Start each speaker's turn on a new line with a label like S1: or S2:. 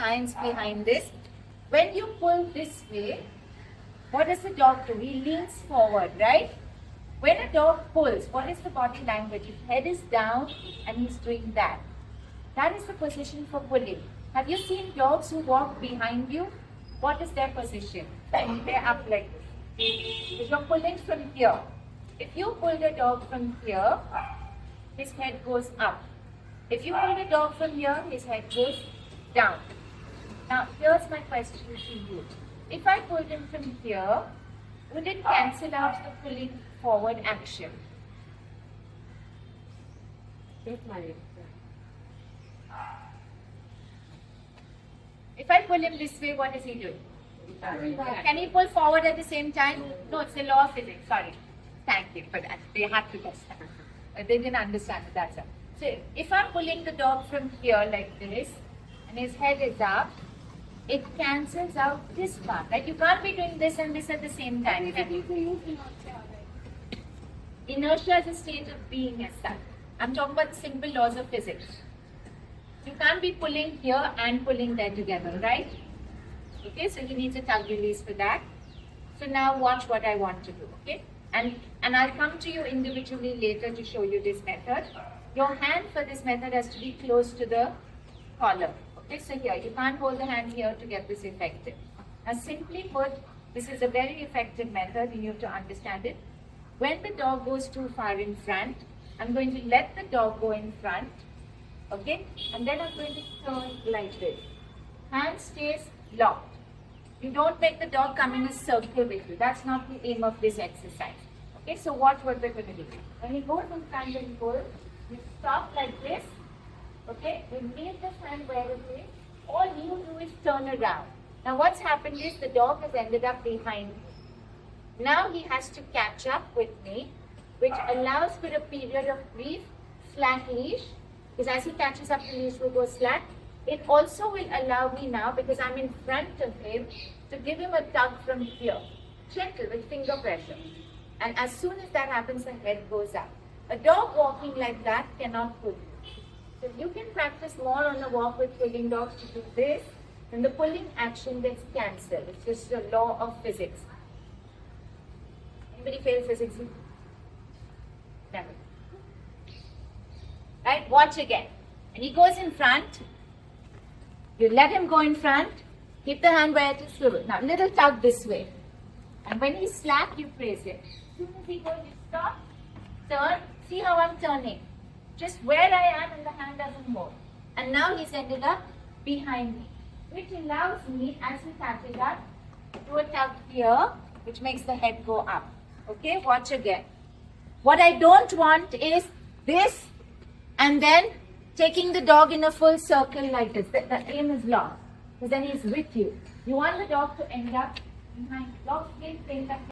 S1: science behind this. When you pull this way, what does the dog do? He leans forward, right? When a dog pulls, what is the body language? His head is down and he's doing that. That is the position for pulling. Have you seen dogs who walk behind you? What is their position? They're up like this. If you're pulling from here, if you pull the dog from here, his head goes up. If you pull the dog from here, his head goes down. Now, here's my question to you. If I pulled him from here, would it cancel out the pulling forward action? If I pull him this way, what is he doing? Can he pull forward at the same time? No, it's the law of physics. Sorry. Thank you for that. They had to test that. They didn't understand it, that's all. So if I'm pulling the dog from here like this, and his head is up, it cancels out this part, right? You can't be doing this and this at the same time. Inertia is a state of being as such. I'm talking about simple laws of physics. You can't be pulling here and pulling there together, right? Okay, so he needs a tug release for that. So now watch what I want to do, okay? And I'll come to you individually later to show you this method. Your hand for this method has to be close to the collar. Okay, so here, you can't hold the hand here to get this effective. Now simply put, this is a very effective method and you have to understand it. When the dog goes too far in front, I'm going to let the dog go in front, okay? And then I'm going to turn like this. Hand stays locked. You don't make the dog come in a circle with you. That's not the aim of this exercise. Okay, so watch what we're going to do. When he goes in front and pull, you stop like this. Okay, you leave this hand where it is. All you do is turn around. Now what's happened is the dog has ended up behind me. Now he has to catch up with me, which allows for a period of brief slack leash. Because as he catches up, the leash will go slack. It also will allow me now, because I'm in front of him, to give him a tug from here. Gentle with finger pressure. And as soon as that happens, the head goes up. A dog walking like that cannot pull. So you can practice more on the walk with pulling dogs to do this, and the pulling action gets cancelled. It's just a law of physics. Anybody fail physics? Never. Right? Watch again. And he goes in front. You let him go in front. Keep the hand where it is swivel. Now, little tug this way. And when he's slack, you praise him. As soon as he goes, you stop, turn. See how I'm turning. Just where I am and the hand doesn't move. And now he's ended up behind me, which allows me, as he catches up, to do a tug here, which makes the head go up. Okay, watch again. What I don't want is this and then taking the dog in a full circle like this. The aim is lost, because then he's with you. You want the dog to end up behind. Dogs can think that